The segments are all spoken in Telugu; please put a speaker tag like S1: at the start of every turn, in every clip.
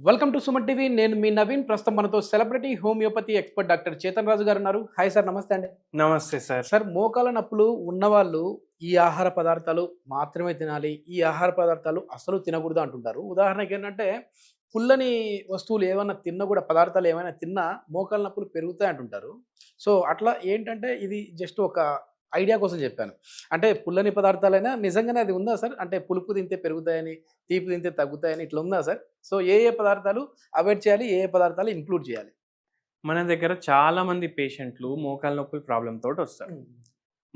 S1: Welcome to Suman TV. నేను మీ నవీన్. ప్రస్తుతం మనతో celebrity homeopathy expert doctor Chetan Raju గారు ఉన్నారు. హాయ్ సార్, నమస్తే అండి.
S2: నమస్తే సార్.
S1: సార్, మోకాల నొప్పులు ఉన్నవాళ్ళు ఈ ఆహార పదార్థాలు మాత్రమే తినాలి, ఈ ఆహార పదార్థాలు అసలు తినకూడదు అంటుంటారు. ఉదాహరణకి ఏంటంటే పుల్లని వస్తువులు ఏమైనా తిన్నా కూడా, పదార్థాలు ఏమైనా తిన్నా మోకాల నొప్పులు పెరుగుతాయి అంటుంటారు. సో అట్లా ఏంటంటే ఇది జస్ట్ ఒక ఐడియా కోసం చెప్పాను. అంటే పుల్లని పదార్థాలైనా నిజంగానే అది ఉందా సార్? అంటే పులుపు తింటే పెరుగుతాయని, తీపి తింటే తగ్గుతాయని ఇట్లా ఉందా సార్? సో ఏ పదార్థాలు అవాయిడ్ చేయాలి, ఏ పదార్థాలు ఇంక్లూడ్ చేయాలి?
S2: మన దగ్గర చాలా మంది పేషెంట్లు మోకాళ్ళ నొప్పుల ప్రాబ్లమ్ తోటి వస్తారు.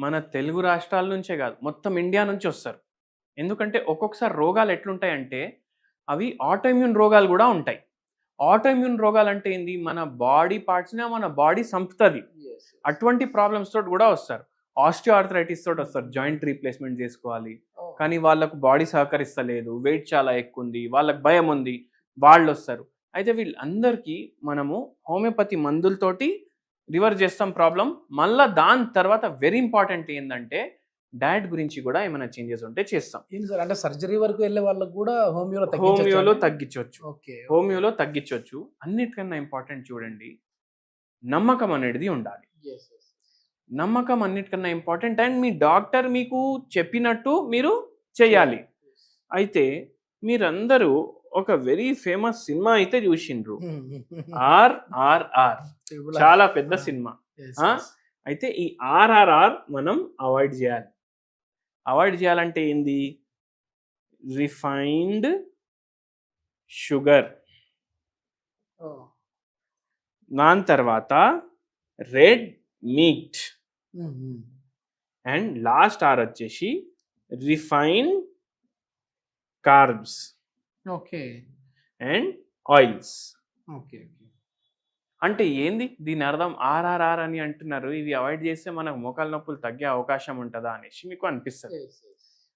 S2: మన తెలుగు రాష్ట్రాల నుంచే కాదు, మొత్తం ఇండియా నుంచి వస్తారు. ఎందుకంటే ఒక్కొక్కసారి రోగాలు ఎట్లుంటాయంటే అవి ఆటోఇమ్యూన్ రోగాలు కూడా ఉంటాయి. ఆటోఇమ్యూన్ రోగాలు అంటే ఏంది? మన బాడీ పార్ట్స్ని మన బాడీ సంపుతుంది. అటువంటి ప్రాబ్లమ్స్ తోటి కూడా వస్తారు. ఆస్టియోఆర్థరైటిస్ తోటి వస్తారు. జాయింట్ రీప్లేస్మెంట్ చేసుకోవాలి, కానీ వాళ్ళకు బాడీ సహకరిస్తలేదు, వెయిట్ చాలా ఎక్కువ ఉంది, వాళ్ళకి భయం ఉంది, వాళ్ళు వస్తారు. అయితే వీళ్ళందరికీ మనము హోమియోపతి మందులతోటి రివర్స్ చేస్తాం ప్రాబ్లం. మళ్ళీ దాని తర్వాత వెరీ ఇంపార్టెంట్ ఏంటంటే డయట్ గురించి కూడా ఏమైనా చేంజెస్ ఉంటే చేస్తాం.
S1: ఏంటి సార్, అంటే సర్జరీ వరకు వెళ్ళే వాళ్ళకి కూడా హోమియోలో
S2: తగ్గించవచ్చు. హోమియోలో తగ్గించవచ్చు. అన్నిటికన్నా ఇంపార్టెంట్ చూడండి, నమ్మకం అనేది ఉండాలి. నమ్మకం అన్నిటికన్నా ఇంపార్టెంట్. అండ్ మీ డాక్టర్ మీకు చెప్పినట్టు మీరు చేయాలి. అయితే మీరందరూ ఒక వెరీ ఫేమస్ సినిమా అయితే చూసిండ్రు, RRR. చాలా పెద్ద సినిమా. అయితే ఈ RRR మనం అవాయిడ్ చేయాలి. అవాయిడ్ చేయాలంటే ఏంది? రిఫైన్డ్ షుగర్, దాని తర్వాత red meat, and last are వచ్చేసి రిఫైన్ కార్బ్స్ అండ్ ఆయిల్స్. అంటే ఏంది దీని అర్థం? RRR అని అంటున్నారు, ఇవి అవాయిడ్ చేస్తే మనకు మోకాళ్ళ నొప్పులు తగ్గే అవకాశం ఉంటుందా అనేసి మీకు అనిపిస్తుంది.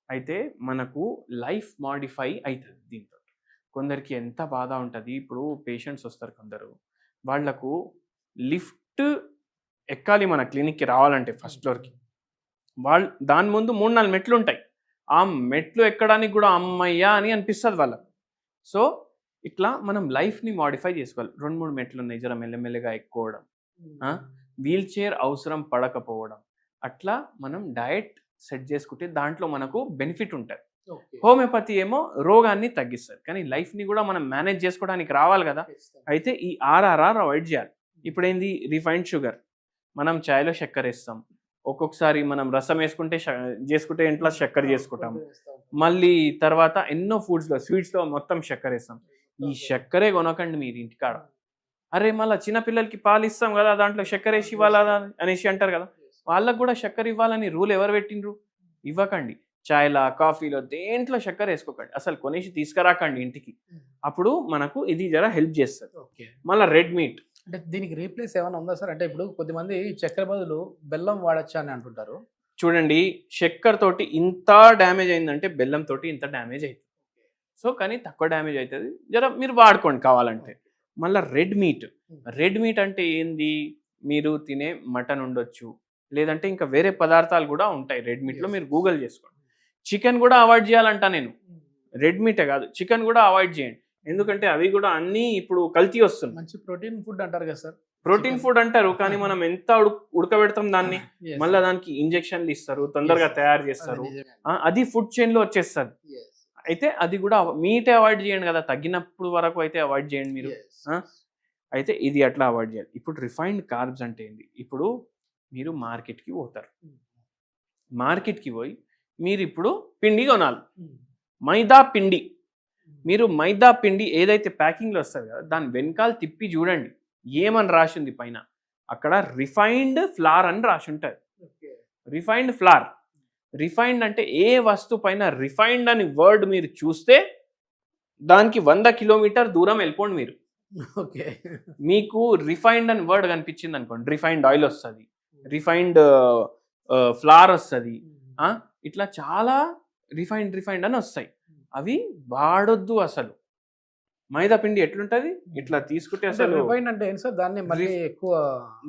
S2: అయితే మనకు లైఫ్ మాడిఫై అవుతుంది దీంతో. కొందరికి ఎంత బాధ ఉంటుంది. ఇప్పుడు పేషెంట్స్ వస్తారు కొందరు, వాళ్లకు లిఫ్ట్ ఎక్కాలి మన క్లినిక్కి రావాలంటే ఫస్ట్ ఫ్లోర్కి. వాళ్ళు దాని ముందు 3-4 మెట్లు ఉంటాయి. ఆ మెట్లు ఎక్కడానికి కూడా అమ్మయ్యా అని అనిపిస్తుంది వాళ్ళకు. సో ఇట్లా మనం లైఫ్ని మాడిఫై చేసుకోవాలి. 2-3 మెట్లు ఉన్నాయి, జర మెల్లమెల్లగా ఎక్కువడం, వీల్ చైర్ అవసరం పడకపోవడం, అట్లా మనం డయట్ సెట్ చేసుకుంటే దాంట్లో మనకు బెనిఫిట్ ఉంటుంది. హోమియోపతి ఏమో రోగాన్ని తగ్గిస్తుంది, కానీ లైఫ్ని కూడా మనం మేనేజ్ చేసుకోవడానికి రావాలి కదా. అయితే ఈ RRR అవాయిడ్ చేయాలి. ఇప్పుడు ఏంది? Refined sugar. మనం చాయ్లో చక్కెర వేస్తాం, ఒక్కొక్కసారి మనం రసం చేసుకుంటే ఇంట్లో చక్కెర చేసుకుంటాం. మళ్ళీ తర్వాత ఎన్నో ఫుడ్స్లో, స్వీట్స్లో మొత్తం చక్కెర వేస్తాం. ఈ చక్కెరే కొనకండి మీరు ఇంటికాడ. అరే మళ్ళీ చిన్నపిల్లలకి పాలు ఇస్తాం కదా, దాంట్లో చక్కెర వేసి ఇవ్వాలా అనేసి అంటారు కదా. వాళ్ళకు కూడా చక్కెర ఇవ్వాలని రూల్ ఎవరు పెట్టిండ్రు? ఇవ్వకండి. చాయ్లా, కాఫీలో దేంట్లో చక్కెర వేసుకోకండి, అసలు కొనేసి తీసుకురాకండి ఇంటికి. అప్పుడు మనకు ఇది జర హెల్ప్ చేస్తుంది. మళ్ళీ రెడ్ మీట్.
S1: అంటే దీనికి రీప్లేస్ ఏమైనా ఉందా సార్? అంటే ఇప్పుడు కొద్దిమంది చక్కెర బదులు బెల్లం వాడచ్చా అని అంటుంటారు.
S2: చూడండి, చక్కెర తోటి ఇంత డ్యామేజ్ అయిందంటే బెల్లం తోటి ఇంత డ్యామేజ్ అవుతుంది. సో కానీ తక్కువ డ్యామేజ్ అవుతుంది, జర మీరు వాడుకోండి కావాలంటే. మళ్ళీ రెడ్ మీట్. రెడ్ మీట్ అంటే ఏంది? మీరు తినే మటన్ ఉండొచ్చు, లేదంటే ఇంకా వేరే పదార్థాలు కూడా ఉంటాయి రెడ్ మీట్లో, మీరు గూగుల్ చేసుకోండి. చికెన్ కూడా అవాయిడ్ చేయాలంట నేను. రెడ్ మీటే కాదు, చికెన్ కూడా అవాయిడ్ చేయండి. ఎందుకంటే అవి కూడా అన్నీ ఇప్పుడు కల్తీ వస్తుంది.
S1: మంచి ప్రోటీన్ ఫుడ్ అంటారు కదా సార్.
S2: ప్రోటీన్ ఫుడ్ అంటారు, కానీ మనం ఎంత ఉడకబెడతాం దాన్ని, మళ్ళీ దానికి ఇంజెక్షన్లు ఇస్తారు, తొందరగా తయారు చేస్తారు, అది ఫుడ్ చైన్ లో వచ్చేస్తుంది. అయితే అది కూడా మీటే అవాయిడ్ చేయండి కదా, తగ్గినప్పుడు వరకు అయితే అవాయిడ్ చేయండి మీరు. అయితే ఇది అట్లా అవాయిడ్ చేయాలి. ఇప్పుడు రిఫైన్డ్ కార్బ్స్ అంటే ఏంటి? ఇప్పుడు మీరు మార్కెట్కి పోతారు, మార్కెట్కి పోయి మీరు ఇప్పుడు పిండి కొనాలి, మైదా పిండి. మీరు మైదా పిండి ఏదైతే ప్యాకింగ్లో వస్తుంది కదా, దాని వెనకాల తిప్పి చూడండి ఏమని రాసి ఉంది పైన. అక్కడ రిఫైన్డ్ ఫ్లార్ అని రాసి ఉంటుంది. Refined flower. రిఫైన్డ్ అంటే ఏ వస్తువు పైన రిఫైన్డ్ అని వర్డ్ మీరు చూస్తే దానికి 100 కిలోమీటర్ దూరం వెళ్ళిపోండి మీరు. మీకు రిఫైన్డ్ అని వర్డ్ కనిపించింది అనుకోండి, రిఫైన్డ్ ఆయిల్ వస్తుంది, రిఫైన్డ్ ఫ్లార్ వస్తుంది, ఇట్లా చాలా రిఫైన్డ్ అని వస్తాయి. అవి వాడొద్దు అసలు. మైదా పిండి ఎట్లుంటది? ఇట్లా తీసుకుంటే అసలు
S1: అంటే ఏంటి సార్? దాన్ని మళ్ళీ ఎక్కువ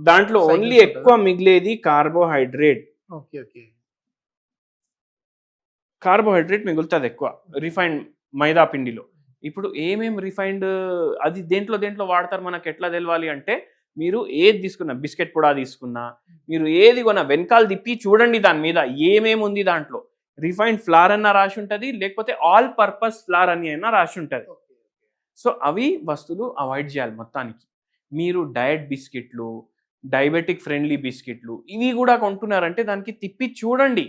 S2: దాంట్లో ఓన్లీ ఎక్కువ మిగిలేది కార్బోహైడ్రేట్. కార్బోహైడ్రేట్ మిగులుతుంది ఎక్కువ రిఫైన్డ్ మైదా పిండిలో. ఇప్పుడు ఏమేం రిఫైన్డ్ అది దేంట్లో వాడతారు మనకు ఎట్లా తెలవాలి అంటే, మీరు ఏది తీసుకున్నా, బిస్కెట్ కూడా తీసుకున్నా, మీరు ఏది కొన్నా వెనకాల తిప్పి చూడండి దాని మీద ఏమేమి ఉంది దాంట్లో. రిఫైన్డ్ ఫ్లార్ అన్న రాసి ఉంటుంది, లేకపోతే ఆల్ పర్పస్ ఫ్లార్ అని అయినా రాసి ఉంటుంది. సో అవి వస్తువులు అవాయిడ్ చేయాలి మొత్తానికి. మీరు డయట్ బిస్కెట్లు, డయాబెటిక్ ఫ్రెండ్లీ బిస్కెట్లు ఇవి కూడా కొంటున్నారంటే దానికి తిప్పి చూడండి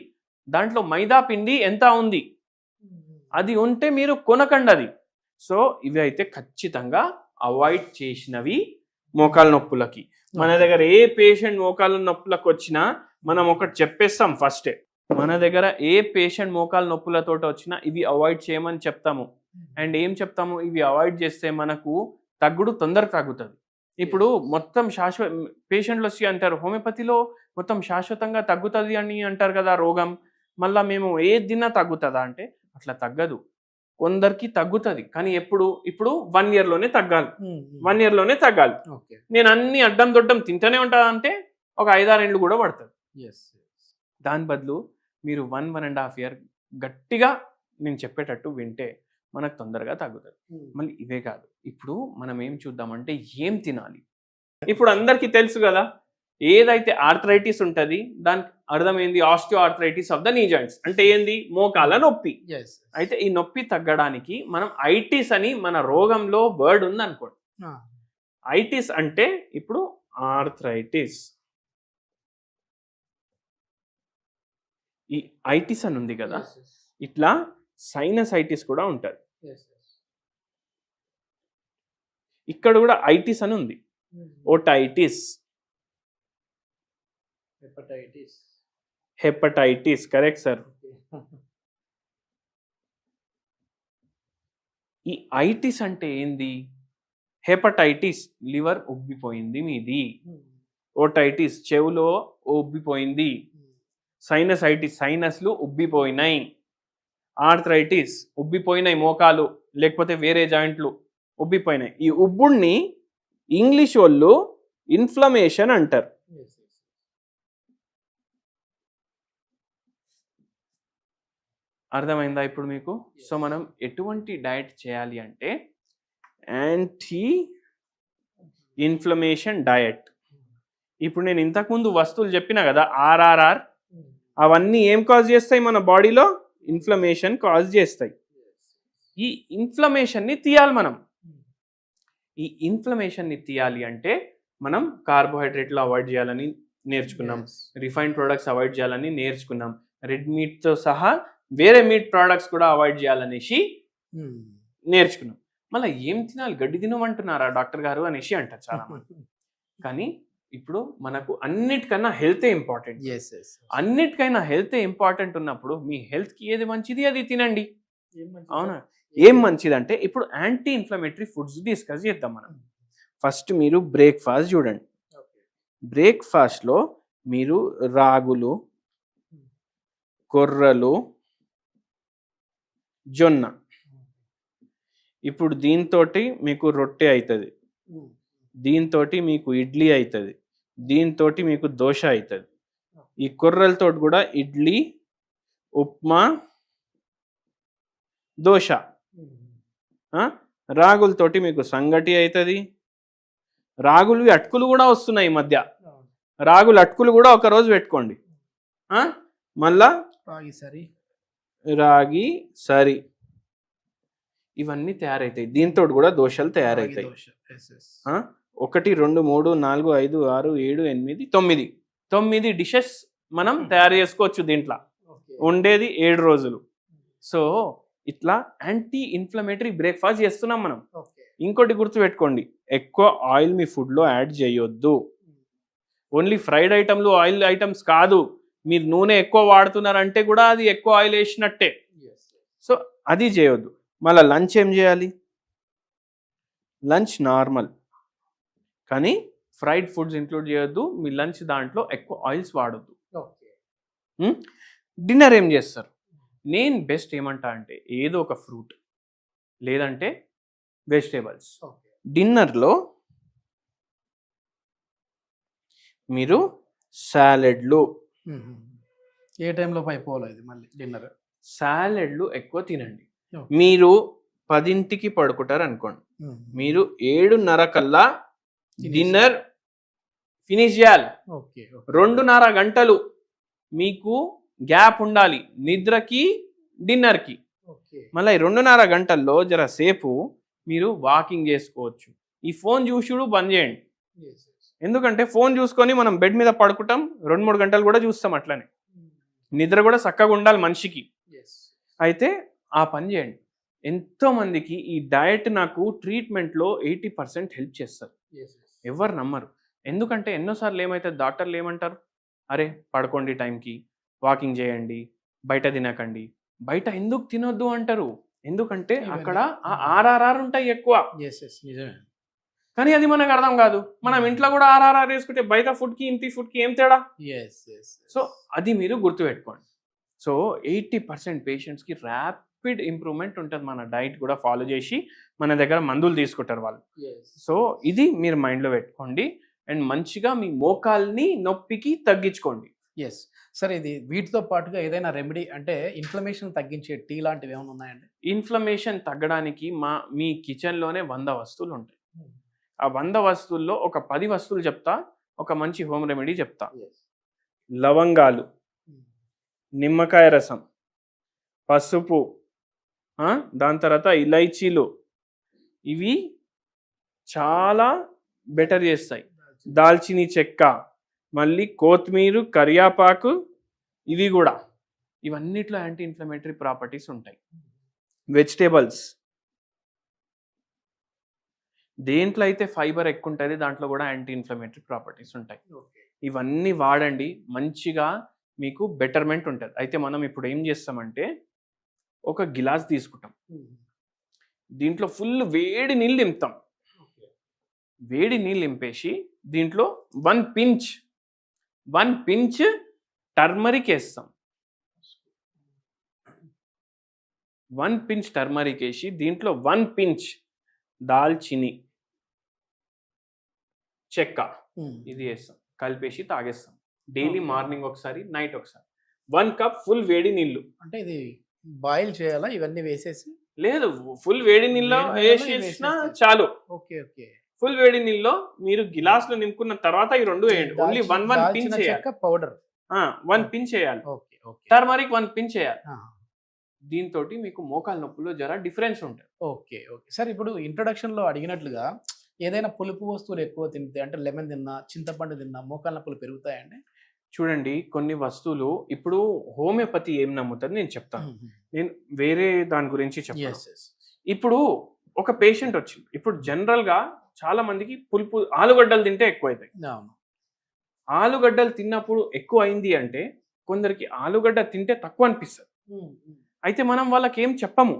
S2: దాంట్లో మైదా పిండి ఎంత ఉంది. అది ఉంటే మీరు కొనకండి అది. సో ఇవి అయితే ఖచ్చితంగా అవాయిడ్ చేసినవి మోకాళ్ళ నొప్పులకి. మన దగ్గర ఏ పేషెంట్ మోకాళ్ళ నొప్పులకు వచ్చినా మనం ఒకటి చెప్పేస్తాం ఫస్టే. మన దగ్గర ఏ పేషెంట్ మోకాళ్ళ నొప్పులతో వచ్చినా ఇవి అవాయిడ్ చేయమని చెప్తాము. అండ్ ఏం చెప్తాము, ఇవి అవాయిడ్ చేస్తే మనకు తగ్గుడు తొందరగా తగ్గుతుంది. ఇప్పుడు మొత్తం పేషెంట్లు వచ్చి అంటారు హోమియోపతిలో మొత్తం శాశ్వతంగా తగ్గుతుంది అని అంటారు కదా రోగం, మళ్ళీ మేము ఏది తిన్నా తగ్గుతుందా అంటే అట్లా తగ్గదు. కొందరికి తగ్గుతుంది కానీ ఇప్పుడు 1 yearలోనే తగ్గాలి. 1 yearలోనే తగ్గాలి. నేను అన్ని అడ్డం దొడ్డం తింటూనే ఉంటా అంటే ఒక 5-6 ఏళ్ళు కూడా పడుతుంది. దాని బదులు మీరు 1-1.5 year గట్టిగా నేను చెప్పేటట్టు వింటే మనకు తొందరగా తగ్గుతుంది. మళ్ళీ ఇవే కాదు, ఇప్పుడు మనం ఏం చూద్దామంటే ఏం తినాలి. ఇప్పుడు అందరికీ తెలుసు కదా, ఏదైతే ఆర్థరైటిస్ ఉంటుంది దానికి అర్థం ఏంది, ఆస్టియో ఆర్థరైటిస్ ఆఫ్ ద నీ జాయింట్స్ అంటే ఏంది, మోకాల నొప్పి. అయితే ఈ నొప్పి తగ్గడానికి మనం ఐటిస్ అని మన రోగంలో వర్డ్ ఉంది అనుకోండి. ఐటిస్ అంటే ఇప్పుడు ఆర్థరైటిస్, ఈ ఐటిస్ అని ఉంది కదా, ఇట్లా సైనసైటిస్ కూడా ఉంటుంది. ఇక్కడ కూడా ఐటిస్ అని ఉంది, ఓటైటిస్, హెపటైటిస్ కరెక్ట్ సార్. ఈ ఐటిస్ అంటే ఏంది, హెపటైటిస్ లివర్ ఉబ్బిపోయింది మీది, ఓటైటిస్ చెవులో ఉబ్బిపోయింది, సైనసైటిస్ సైనస్లు ఉబ్బిపోయినాయి, ఆర్థరైటిస్ ఉబ్బిపోయినాయి మోకాలు లేకపోతే వేరే జాయింట్లు ఉబ్బిపోయినాయి. ఈ ఉబ్బుడిని ఇంగ్లీష్ వాళ్ళు ఇన్ఫ్లమేషన్ అంటారు. అర్థమైందా ఇప్పుడు మీకు? సో మనం ఎటువంటి డయట్ చేయాలి అంటే యాంటీ ఇన్ఫ్లమేషన్ డయట్. ఇప్పుడు నేను ఇంతకుముందు వస్తువులు చెప్పినా కదా, ఆర్ఆర్ఆర్, అవన్నీ ఏం కాజ్ చేస్తాయి మన బాడీలో, ఇన్ఫ్లమేషన్ కాజ్ చేస్తాయి. ఈ ఇన్ఫ్లమేషన్ని తీయాలి మనం. ఈ ఇన్ఫ్లమేషన్ని తీయాలి అంటే మనం కార్బోహైడ్రేట్లు అవాయిడ్ చేయాలని నేర్చుకున్నాం, రిఫైన్డ్ ప్రొడక్ట్స్ అవాయిడ్ చేయాలని నేర్చుకున్నాం, రెడ్ మీట్తో సహా వేరే మీట్ ప్రోడక్ట్స్ కూడా అవాయిడ్ చేయాలనేసి నేర్చుకున్నాం. మళ్ళీ ఏం తినాలి, గడ్డి తినమంటున్నారా డాక్టర్ గారు అనేసి అంటారు చాలా మంది. కానీ ఇప్పుడు మనకు అన్నిటికన్నా హెల్తే ఇంపార్టెంట్. అన్నిటికైనా హెల్తే ఇంపార్టెంట్ ఉన్నప్పుడు మీ హెల్త్కి ఏది మంచిది అది తినండి. అవునా? ఏం మంచిది అంటే ఇప్పుడు యాంటీ ఇన్ఫ్లమేటరీ ఫుడ్స్ డిస్కస్ చేద్దాం మనం. ఫస్ట్ మీరు బ్రేక్ఫాస్ట్ చూడండి. బ్రేక్ఫాస్ట్లో మీరు రాగులు, కొర్రలు, జొన్న, ఇప్పుడు దీంతో మీకు రొట్టె అవుతుంది, దీంతో మీకు ఇడ్లీ అవుతుంది, దీంతో మీకు దోశ అవుతుంది. ఈ కొర్రలతో కూడా ఇడ్లీ, ఉప్మా, దోశ. రాగులతోటి మీకు సంగటి అవుతుంది. రాగులు అటుకులు కూడా వస్తున్నాయి ఈ మధ్య, రాగులు అటుకులు కూడా ఒకరోజు పెట్టుకోండి. మళ్ళా రాగి సరి, ఇవన్నీ తయారవుతాయి. దీంతో కూడా దోశలు తయారవుతాయి. 1 2 3 4 5 6 7 8 9 డిషెస్ మనం తయారు చేసుకోవచ్చు. దీంట్లో ఉండేది 7 రోజులు. సో ఇట్లా యాంటీ ఇన్ఫ్లమేటరీ బ్రేక్ఫాస్ట్ చేస్తున్నాం మనం. ఇంకోటి గుర్తుపెట్టుకోండి, ఎక్కువ ఆయిల్ మీ ఫుడ్లో యాడ్ చేయొద్దు. ఓన్లీ ఫ్రైడ్ ఐటమ్లు ఆయిల్ ఐటమ్స్ కాదు, మీరు నూనె ఎక్కువ వాడుతున్నారంటే కూడా అది ఎక్కువ ఆయిల్ వేసినట్టే. సో అది చేయొద్దు. మళ్ళీ లంచ్ ఏం చేయాలి, లంచ్ నార్మల్ కానీ ఫ్రైడ్ ఫుడ్స్ ఇంక్లూడ్ చేయొద్దు. మీ లంచ్ దాంట్లో ఎక్కువ ఆయిల్స్ వాడొద్దు. డిన్నర్ ఏం చేస్తారు, నేను బెస్ట్ ఏమంటా అంటే ఏదో ఒక ఫ్రూట్ లేదంటే వెజిటేబుల్స్. డిన్నర్లో మీరు సాలెడ్లు,
S1: ఏ టైంలో అయిపోవాలి ఇది మళ్ళీ డిన్నర్,
S2: సాలెడ్లు ఎక్కువ తినండి. మీరు 10కి పడుకుంటారు అనుకోండి, మీరు 7:30 కల్లా డిన్నర్ ఫినిష్ చేయాలి.
S1: ఓకే
S2: 2:30 గంటలు మీకు గ్యాప్ ఉండాలి నిద్రకి డిన్నర్కి.
S1: ఓకే
S2: మళ్ళీ 2:30 గంటల్లో జర సేపు మీరు వాకింగ్ చేసుకోవచ్చు. ఈ ఫోన్ చూసుడు బంద్ చేయండి. ఎందుకంటే ఫోన్ చూసుకొని మనం బెడ్ మీద పడుకుంటాం, 2-3 గంటలు కూడా చూస్తాం. అట్లనే నిద్ర కూడా చక్కగా ఉండాలి మనిషికి. అయితే ఆ పని చేయండి. ఎంతో మందికి ఈ డయట్ నాకు ట్రీట్మెంట్లో 80% హెల్ప్ చేస్తారు. ఎవరు నమ్మరు. ఎందుకంటే ఎన్నోసార్లు ఏమవుతుంది, డాక్టర్లు ఏమంటారు, అరే పడుకోండి టైంకి, వాకింగ్ చేయండి, బయట తినకండి. బయట ఎందుకు తినొద్దు అంటారు, ఎందుకంటే అక్కడ ఆ ఆర్ఆర్ఆర్ ఉంటాయి ఎక్కువ.
S1: నిజమే.
S2: కానీ అది మనకు అర్థం కాదు. మనం ఇంట్లో కూడా ఆర్ఆర్ఆర్ వేసుకుంటే బయట ఫుడ్కి ఇంటి ఫుడ్కి ఏం తేడా? సో అది మీరు గుర్తుపెట్టుకోండి. సో 80% పేషెంట్స్కి ర్యాపిడ్ ఇంప్రూవ్మెంట్ ఉంటుంది మన డైట్ కూడా ఫాలో చేసి. మన దగ్గర మందులు తీసుకుంటారు వాళ్ళు. సో ఇది మీరు మైండ్లో పెట్టుకోండి. అండ్ మంచిగా మీ మోకాల్ని నొప్పికి తగ్గించుకోండి.
S1: ఎస్ సరే, ఇది వీటితో పాటుగా ఏదైనా రెమెడీ అంటే ఇన్ఫ్లమేషన్ తగ్గించే టీ లాంటివి ఏమైనా ఉన్నాయండి?
S2: ఇన్ఫ్లమేషన్ తగ్గడానికి మీ కిచెన్లోనే 100 వస్తువులు ఉంటాయి. ఆ 100 వస్తువుల్లో ఒక 10 వస్తువులు చెప్తా, ఒక మంచి హోమ్ రెమెడీ చెప్తా. లవంగాలు, నిమ్మకాయ రసం, పసుపు, దాని తర్వాత ఇలైచీలు, ఇవి చాలా బెటర్ చేస్తాయి. దాల్చిని చెక్క, మళ్ళీ కొత్తిమీర, కరియాపాకు, ఇవి కూడా, ఇవన్నిట్లో యాంటీ ఇన్ఫ్లమేటరీ ప్రాపర్టీస్ ఉంటాయి. వెజిటేబుల్స్, దేంట్లో అయితే ఫైబర్ ఎక్కువ ఉంటుంది దాంట్లో కూడా యాంటీ ఇన్ఫ్లమేటరీ ప్రాపర్టీస్ ఉంటాయి. ఇవన్నీ వాడండి, మంచిగా మీకు బెటర్మెంట్ ఉంటుంది. అయితే మనం ఇప్పుడు ఏం చేస్తామంటే ఒక గిలాస్ తీసుకుంటాం, దీంట్లో ఫుల్ వేడి నీళ్ళు నింపుతాం. వేడి నీళ్ళు నింపేసి దీంట్లో 1 పించ్ టర్మరిక్ వేస్తాం. 1 పించ్ టర్మరిక్ వేసి దీంట్లో 1 పించ్ దాల్చిని చెక్క ఇది వేస్తాం, కలిపేసి తాగేస్తాం. డైలీ మార్నింగ్ ఒకసారి, నైట్ ఒకసారి. 1 కప్ ఫుల్ వేడి నీళ్ళు.
S1: అంటే ఇది బాయిల్ చేయాలా ఇవన్నీ వేసేసి?
S2: లేదు, ఫుల్ వేడి నీళ్ళలో వేసేసినా చాలు.
S1: Okay okay.
S2: ఫుల్ వేడి నీళ్ళలో మీరు గిలాస్ లో నింపుకున్న తర్వాత ఈ 2 వేయండి. ఓన్లీ 1 పించ్ చేయాలి.
S1: పౌడర్
S2: 1 పించ్ చేయాలి. టర్మరిక్ 1 పించ్ చేయాలి. దీంతో మీకు మోకాల నొప్పులు జర డిఫరెన్స్ ఉంటుంది.
S1: ఓకే ఓకే సార్, ఇప్పుడు ఇంట్రొడక్షన్ లో అడిగినట్లుగా ఏదైనా పులుపు వస్తువులు ఎక్కువ తింటే, అంటే లెమన్ తిన్నా, చింతపండు తిన్నా మోకాల నొప్పులు పెరుగుతాయండి?
S2: చూడండి, కొన్ని వస్తువులు ఇప్పుడు హోమియోపతి ఏం నమ్ముతుంది నేను చెప్తాను. నేను వేరే దాని గురించి చెప్తాను. ఇప్పుడు ఒక పేషెంట్ వచ్చింది. ఇప్పుడు జనరల్ గా చాలా మందికి పులుపు ఆలుగడ్డలు తింటే ఎక్కువ అవుతాయి. ఆలుగడ్డలు తిన్నప్పుడు ఎక్కువ అయింది అంటే కొందరికి ఆలుగడ్డ తింటే తక్కువ అనిపిస్తుంది. అయితే మనం వాళ్ళకి ఏం చెప్పము.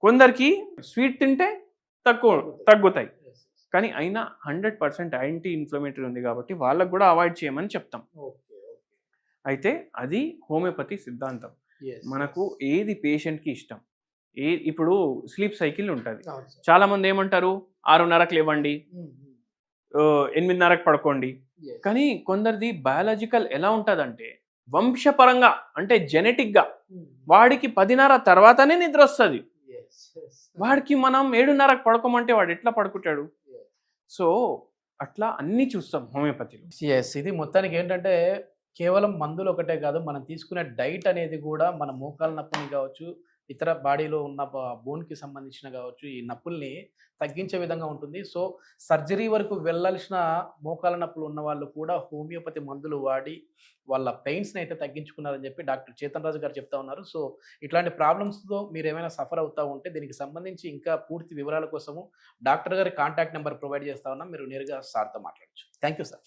S2: కొందరికి స్వీట్ తింటే తగ్గుతాయి, కానీ అయినా 100% యాంటీ ఇన్ఫ్లమేటరీ ఉంది కాబట్టి వాళ్ళకు కూడా అవాయిడ్ చేయమని చెప్తాం. అయితే అది హోమియోపతి సిద్ధాంతం. మనకు ఏది పేషెంట్కి ఇష్టం. ఇప్పుడు స్లీప్ సైకిల్ ఉంటుంది. చాలా మంది ఏమంటారు, 6:30కి లేవండి, 8:30కి పడుకోండి. కానీ కొందరిది బయాలజికల్ ఎలా ఉంటుందంటే వంశపరంగా, అంటే జెనెటిక్గా వాడికి 10:30 తర్వాతనే నిద్ర వస్తుంది. వాడికి మనం 7:30కి పడుకోమంటే వాడు ఎట్లా పడుకుంటాడు? సో అట్లా అన్నీ చూస్తాం హోమియోపతిలో.
S1: ఇది మొత్తానికి ఏంటంటే కేవలం మందులు ఒకటే కాదు, మనం తీసుకునే డైట్ అనేది కూడా మన మోకాల నొప్పిని కావచ్చు, ఇతర బాడీలో ఉన్న బోన్కి సంబంధించిన కావచ్చు, ఈ నొప్పుల్ని తగ్గించే విధంగా ఉంటుంది. సో సర్జరీ వరకు వెళ్ళాల్సిన మోకాల నొప్పులు ఉన్న వాళ్ళు కూడా హోమియోపతి మందులు వాడి వాళ్ళ పెయిన్స్ని అయితే తగ్గించుకున్నారని చెప్పి డాక్టర్ చేతన్ రాజు గారు చెప్తా ఉన్నారు. సో ఇట్లాంటి ప్రాబ్లమ్స్తో మీరు ఏమైనా సఫర్ అవుతూ ఉంటే దీనికి సంబంధించి ఇంకా పూర్తి వివరాల కోసము డాక్టర్ గారి కాంటాక్ట్ నెంబర్ ప్రొవైడ్ చేస్తా ఉన్నాం, మీరు నేరుగా సార్తో మాట్లాడచ్చు. Thank you sir.